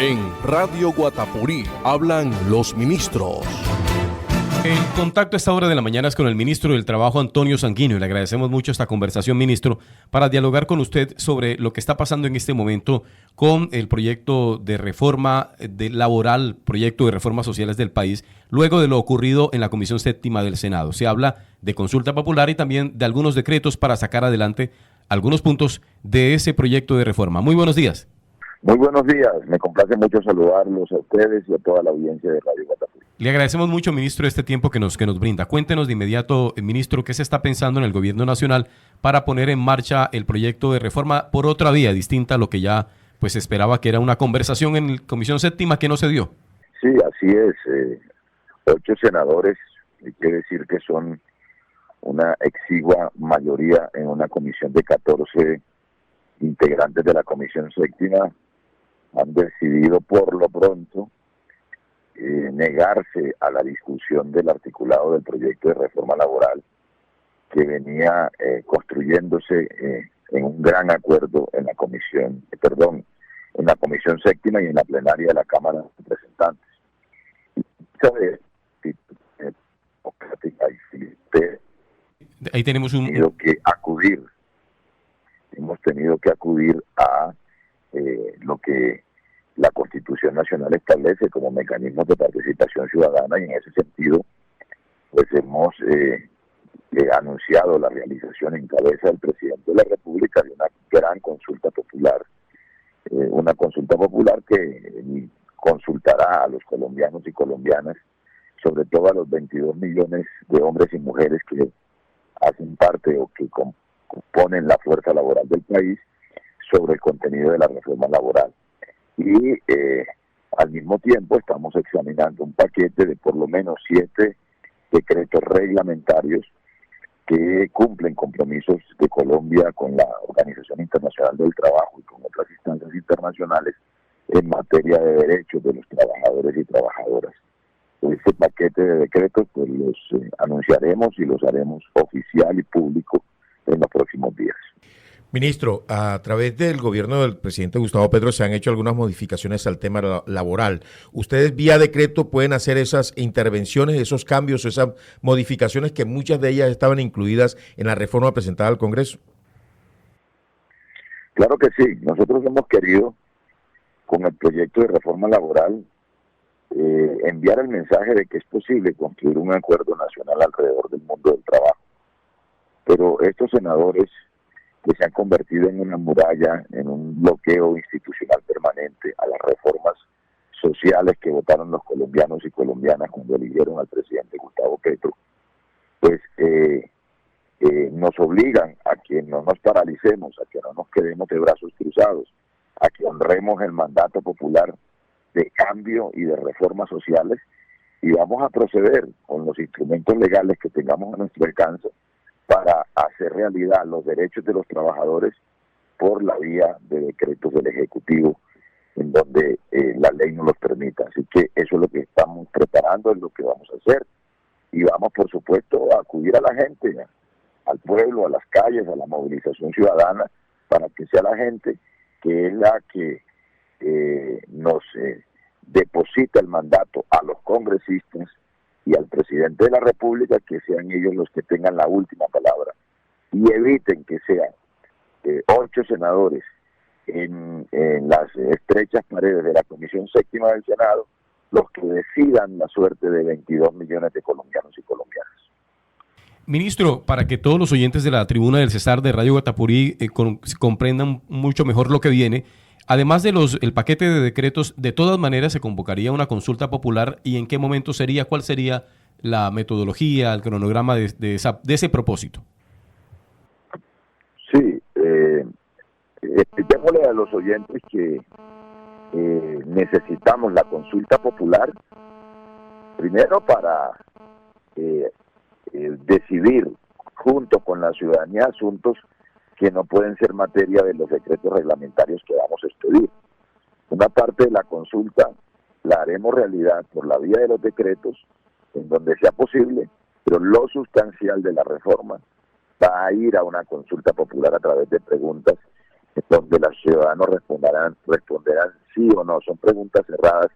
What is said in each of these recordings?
En Radio Guatapurí hablan los ministros. El contacto a esta hora de la mañana es con el ministro del Trabajo, Antonio Sanguino, y le agradecemos mucho esta conversación, ministro, para dialogar con usted sobre lo que está pasando en este momento con el proyecto de reforma laboral, proyecto de reformas sociales del país, luego de lo ocurrido en la Comisión Séptima del Senado. Se habla de consulta popular y también de algunos decretos para sacar adelante algunos puntos de ese proyecto de reforma. Muy buenos días. Muy buenos días, me complace mucho saludarlos a ustedes y a toda la audiencia de Radio Guatapurí. Le agradecemos mucho, ministro, este tiempo que nos brinda. Cuéntenos de inmediato, ministro, qué se está pensando en el gobierno nacional para poner en marcha el proyecto de reforma por otra vía distinta a lo que ya pues esperaba, que era una conversación en la Comisión Séptima que no se dio. Sí, así es. 8 senadores, quiere decir que son una exigua mayoría en una comisión de 14 integrantes de la Comisión Séptima, han decidido por lo pronto negarse a la discusión del articulado del proyecto de reforma laboral que venía construyéndose en un gran acuerdo en la comisión, en la Comisión Séptima y en la plenaria de la Cámara de Representantes. Ahí tenemos hemos tenido que acudir a lo que la Constitución Nacional establece como mecanismos de participación ciudadana, y en ese sentido pues hemos anunciado la realización en cabeza del presidente de la República de una gran consulta popular, que consultará a los colombianos y colombianas, sobre todo a los 22 millones de hombres y mujeres que hacen parte o que componen la fuerza laboral del país, sobre el contenido de la reforma laboral. Y al mismo tiempo estamos examinando un paquete de por lo menos 7 decretos reglamentarios que cumplen compromisos de Colombia con la Organización Internacional del Trabajo y con otras instancias internacionales en materia de derechos de los trabajadores y trabajadoras. Este paquete de decretos pues los anunciaremos y los haremos oficial y público en los próximos días. Ministro, a través del gobierno del presidente Gustavo Petro se han hecho algunas modificaciones al tema laboral. ¿Ustedes vía decreto pueden hacer esas intervenciones, esos cambios, esas modificaciones que muchas de ellas estaban incluidas en la reforma presentada al Congreso? Claro que sí. Nosotros hemos querido, con el proyecto de reforma laboral, enviar el mensaje de que es posible construir un acuerdo nacional alrededor del mundo del trabajo. Pero estos senadores que se han convertido en una muralla, en un bloqueo institucional permanente a las reformas sociales que votaron los colombianos y colombianas cuando eligieron al presidente Gustavo Petro, pues nos obligan a que no nos paralicemos, a que no nos quedemos de brazos cruzados, a que honremos el mandato popular de cambio y de reformas sociales, y vamos a proceder con los instrumentos legales que tengamos a nuestro alcance para hacer realidad los derechos de los trabajadores por la vía de decretos del Ejecutivo, en donde la ley nos los permita. Así que eso es lo que estamos preparando, es lo que vamos a hacer, y vamos, por supuesto, a acudir a la gente, al pueblo, a las calles, a la movilización ciudadana, para que sea la gente que es la que nos deposita el mandato a los congresistas y al presidente de la República, que sean ellos los que tengan la última palabra, y eviten que sean 8 senadores en las estrechas paredes de la Comisión Séptima del Senado los que decidan la suerte de 22 millones de colombianos y colombianas. Ministro, para que todos los oyentes de la tribuna del Cesar de Radio Guatapurí comprendan mucho mejor lo que viene, además de el paquete de decretos, de todas maneras se convocaría una consulta popular, ¿y en qué momento sería? ¿Cuál sería la metodología, el cronograma de ese propósito? Sí, expliquémosle a los oyentes que necesitamos la consulta popular primero para decidir junto con la ciudadanía asuntos que no pueden ser materia de los decretos reglamentarios que vamos a expedir. Una parte de la consulta la haremos realidad por la vía de los decretos, en donde sea posible, pero lo sustancial de la reforma va a ir a una consulta popular a través de preguntas donde los ciudadanos responderán sí o no. Son preguntas cerradas,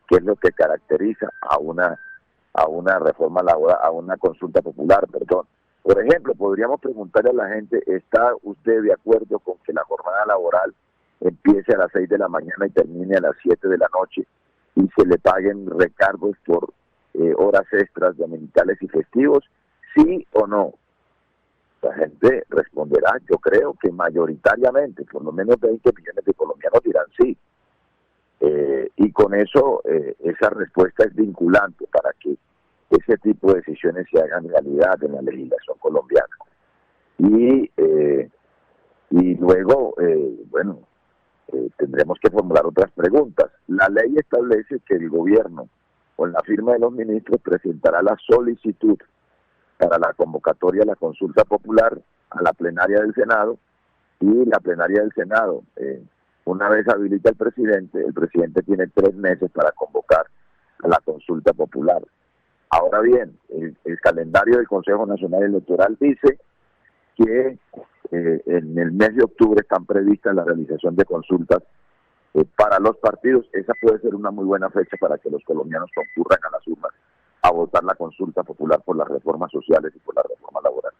que es lo que caracteriza a una reforma laboral, a una consulta popular, perdón. Por ejemplo, podríamos preguntarle a la gente, ¿está usted de acuerdo con que la jornada laboral empiece a las 6 de la mañana y termine a las 7 de la noche y se le paguen recargos por horas extras dominicales y festivos? ¿Sí o no? La gente responderá, yo creo que mayoritariamente, por lo menos 20 millones de colombianos dirán sí. Y con eso esa respuesta es vinculante para que ese tipo de decisiones se hagan realidad en la legislación colombiana. Y luego, tendremos que formular otras preguntas. La ley establece que el gobierno, con la firma de los ministros, presentará la solicitud para la convocatoria a la consulta popular a la plenaria del Senado, y la plenaria del Senado, una vez habilita el presidente tiene 3 meses para convocar a la consulta popular. Ahora bien, el calendario del Consejo Nacional Electoral dice que en el mes de octubre están previstas la realización de consultas para los partidos. Esa puede ser una muy buena fecha para que los colombianos concurran a las urnas a votar la consulta popular por las reformas sociales y por la reforma laboral.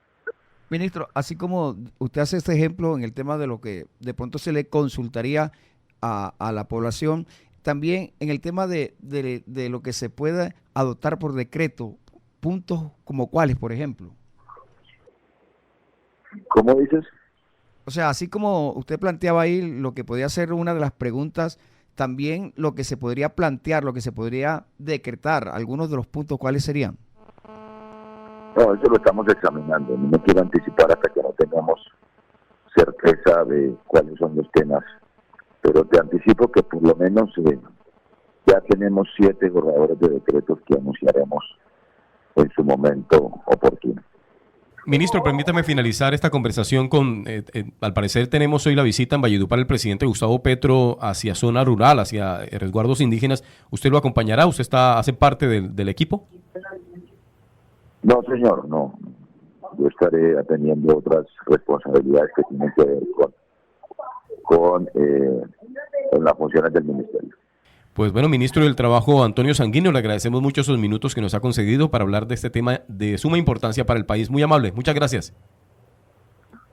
Ministro, así como usted hace este ejemplo en el tema de lo que de pronto se le consultaría a la población, también en el tema de lo que se pueda adoptar por decreto, puntos como cuáles, por ejemplo. ¿Cómo dices? O sea, así como usted planteaba ahí lo que podría ser una de las preguntas, también lo que se podría plantear, lo que se podría decretar, algunos de los puntos, ¿cuáles serían? No, eso lo estamos examinando. No me quiero anticipar hasta que no tengamos certeza de cuáles son los temas. Pero te anticipo que por lo menos ya tenemos 7 borradores de decretos que anunciaremos en su momento oportuno. Ministro, permítame finalizar esta conversación con, al parecer tenemos hoy la visita en Valledupar del presidente Gustavo Petro hacia zona rural, hacia resguardos indígenas. ¿Usted lo acompañará? ¿Usted hace parte del equipo? No, señor, no. Yo estaré atendiendo otras responsabilidades que tienen que ver con las funciones del ministerio. Pues bueno, ministro del Trabajo Antonio Sanguino, le agradecemos mucho esos minutos que nos ha concedido para hablar de este tema de suma importancia para el país. Muy amable, muchas gracias.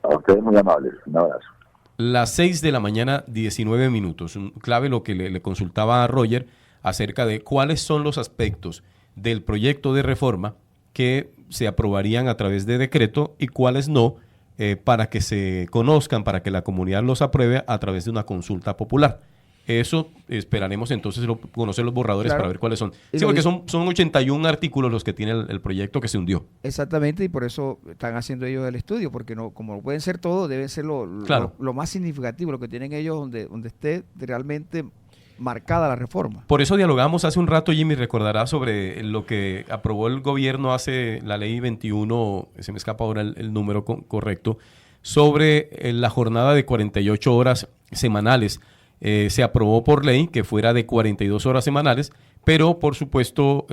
A ustedes muy amables, un abrazo. Las 6 de la mañana, 19 minutos. Clave lo que le consultaba a Roger acerca de cuáles son los aspectos del proyecto de reforma que se aprobarían a través de decreto y cuáles no, para que se conozcan, para que la comunidad los apruebe a través de una consulta popular. Eso esperaremos entonces conocer los borradores, claro, para ver cuáles son. Sí, porque son 81 artículos los que tiene el proyecto que se hundió. Exactamente, y por eso están haciendo ellos el estudio, porque no, como pueden ser todos, debe ser claro, lo más significativo, lo que tienen ellos donde esté realmente marcada la reforma. Por eso dialogamos hace un rato, Jimmy, recordará sobre lo que aprobó el gobierno hace la ley 21, se me escapa ahora el número correcto, sobre la jornada de 48 horas semanales. Se aprobó por ley que fuera de 42 horas semanales, pero por supuesto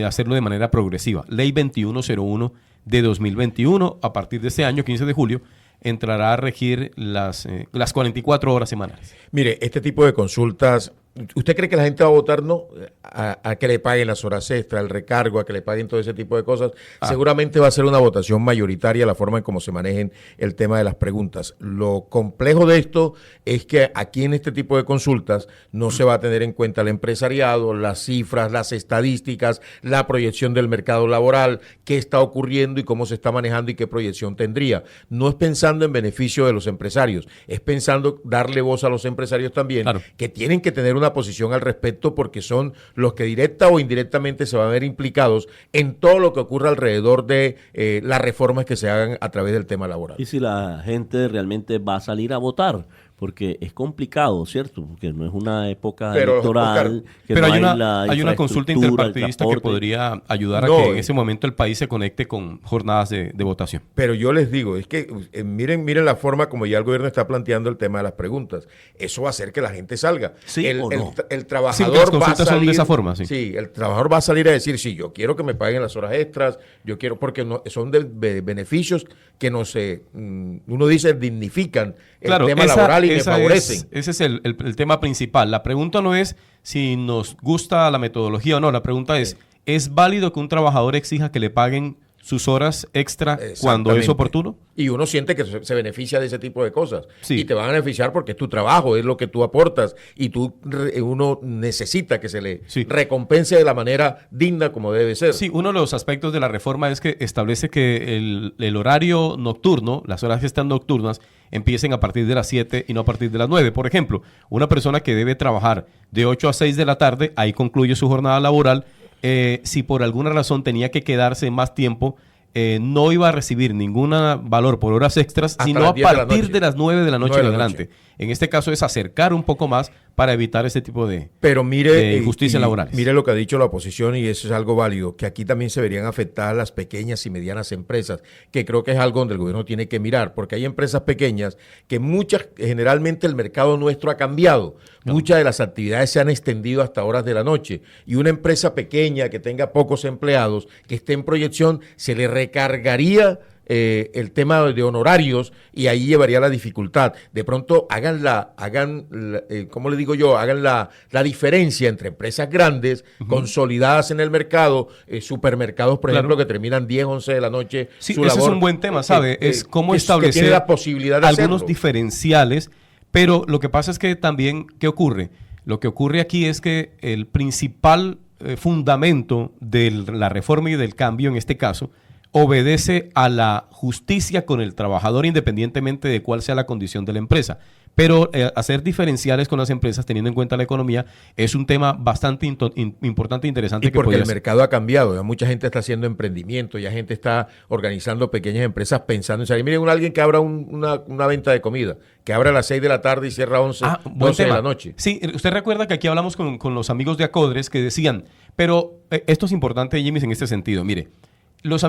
hacerlo de manera progresiva. Ley 2101 de 2021, a partir de este año, 15 de julio, entrará a regir las 44 horas semanales. Mire, este tipo de consultas, ¿usted cree que la gente va a votar no a que le paguen las horas extras, el recargo, a que le paguen todo ese tipo de cosas? Seguramente va a ser una votación mayoritaria la forma en cómo se manejen el tema de las preguntas. Lo complejo de esto es que aquí en este tipo de consultas no se va a tener en cuenta el empresariado, las cifras, las estadísticas, la proyección del mercado laboral, qué está ocurriendo y cómo se está manejando y qué proyección tendría. No es pensando en beneficio de los empresarios, es pensando darle voz a los empresarios también, claro, que tienen que tener una posición al respecto porque son los que directa o indirectamente se van a ver implicados en todo lo que ocurra alrededor de las reformas que se hagan a través del tema laboral. Y si la gente realmente va a salir a votar, porque es complicado, ¿cierto? Porque no es una época Pero, electoral. Oscar, que Pero no hay una consulta infraestructura, el interpartidista que transporte. podría ayudar a No, que en ese momento el país se conecte con jornadas de votación. Pero yo les digo, es que miren la forma como ya el gobierno está planteando el tema de las preguntas. Eso va a hacer que la gente salga. ¿Sí el, o no? el Sí, trabajador porque las va a consultas son salir de esa forma, sí. Sí, el trabajador va a salir a decir, sí, yo quiero que me paguen las horas extras, yo quiero, porque no, son de beneficios que no se, uno dice, dignifican el tema laboral y me favorecen. Ese es el tema principal. La pregunta no es si nos gusta la metodología o no. La pregunta ¿es válido que un trabajador exija que le paguen sus horas extra cuando es Exactamente. oportuno? Y uno siente que se beneficia de ese tipo de cosas. Sí. Y te van a beneficiar porque es tu trabajo, es lo que tú aportas. Y uno necesita que se le recompense de la manera digna como debe ser. Sí, uno de los aspectos de la reforma es que establece que el horario nocturno, las horas que están nocturnas, empiecen a partir de las 7 y no a partir de las 9. Por ejemplo, una persona que debe trabajar de 8 a 6 de la tarde, ahí concluye su jornada laboral. Si por alguna razón tenía que quedarse más tiempo, no iba a recibir ningún valor por horas extras, Hasta sino las a 10 de la partir noche. de las 9 de la noche 9 en de la adelante. noche. En este caso es acercar un poco más para evitar ese tipo de, Pero mire, injusticias laborales. Mire lo que ha dicho la oposición y eso es algo válido, que aquí también se verían afectadas las pequeñas y medianas empresas, que creo que es algo donde el gobierno tiene que mirar, porque hay empresas pequeñas que generalmente el mercado nuestro ha cambiado. No. Muchas de las actividades se han extendido hasta horas de la noche y una empresa pequeña que tenga pocos empleados, que esté en proyección, se le recargaría el tema de honorarios y ahí llevaría la dificultad. De pronto hagan ¿cómo le digo yo? Hagan la diferencia entre empresas grandes, consolidadas en el mercado, supermercados, por ejemplo, que terminan 10, 11 de la noche. Sí, su ese labor, es un buen tema, ¿sabe? Es cómo establecer que tiene la posibilidad de algunos hacerlo. diferenciales, pero lo que pasa es que también, ¿qué ocurre? Lo que ocurre aquí es que el principal fundamento de la reforma y del cambio, en este caso, obedece a la justicia con el trabajador independientemente de cuál sea la condición de la empresa. Pero hacer diferenciales con las empresas teniendo en cuenta la economía es un tema bastante importante e interesante. Y porque el mercado ha cambiado, ya mucha gente está haciendo emprendimiento, ya gente está organizando pequeñas empresas pensando en salir. Miren, alguien que abra una venta de comida, que abra a las 6 de la tarde y cierra a 11 de la noche. Sí, usted recuerda que aquí hablamos con los amigos de Acodres que decían, pero esto es importante, Jimmys, en este sentido. Mire, los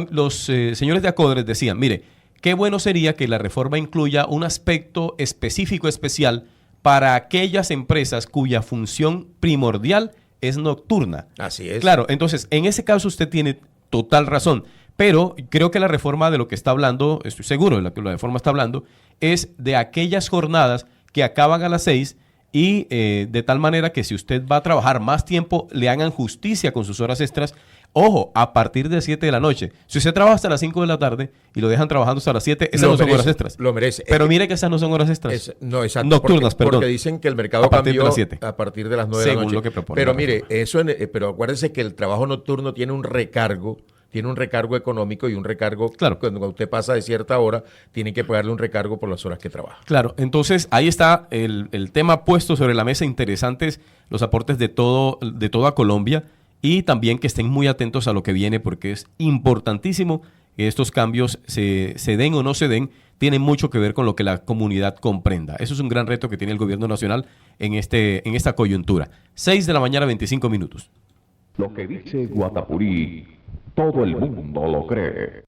señores de Acodres decían, mire, qué bueno sería que la reforma incluya un aspecto específico, especial, para aquellas empresas cuya función primordial es nocturna. Así es. Claro, entonces, en ese caso usted tiene total razón, pero creo que la reforma de lo que está hablando, estoy seguro de lo que la reforma está hablando, es de aquellas jornadas que acaban a las 6 y de tal manera que si usted va a trabajar más tiempo, le hagan justicia con sus horas extras. Ojo, a partir de 7 de la noche. Si usted trabaja hasta las 5 de la tarde y lo dejan trabajando hasta las 7, esas no son horas extras. Lo merece. Pero mire que esas no son horas extras. No, exacto. Nocturnas, perdón. Porque dicen que el mercado cambió a partir de las 9 de la noche. Según lo que propone. Pero mire, pero acuérdese que el trabajo nocturno tiene un recargo económico y un recargo, claro, cuando usted pasa de cierta hora, tiene que pagarle un recargo por las horas que trabaja. Claro, entonces ahí está el tema puesto sobre la mesa, interesantes los aportes de toda Colombia y también que estén muy atentos a lo que viene porque es importantísimo que estos cambios se den o no se den, tienen mucho que ver con lo que la comunidad comprenda. Eso es un gran reto que tiene el gobierno nacional en esta coyuntura. 6 de la mañana, 25 minutos. Lo que dice Guatapurí, todo el mundo lo cree.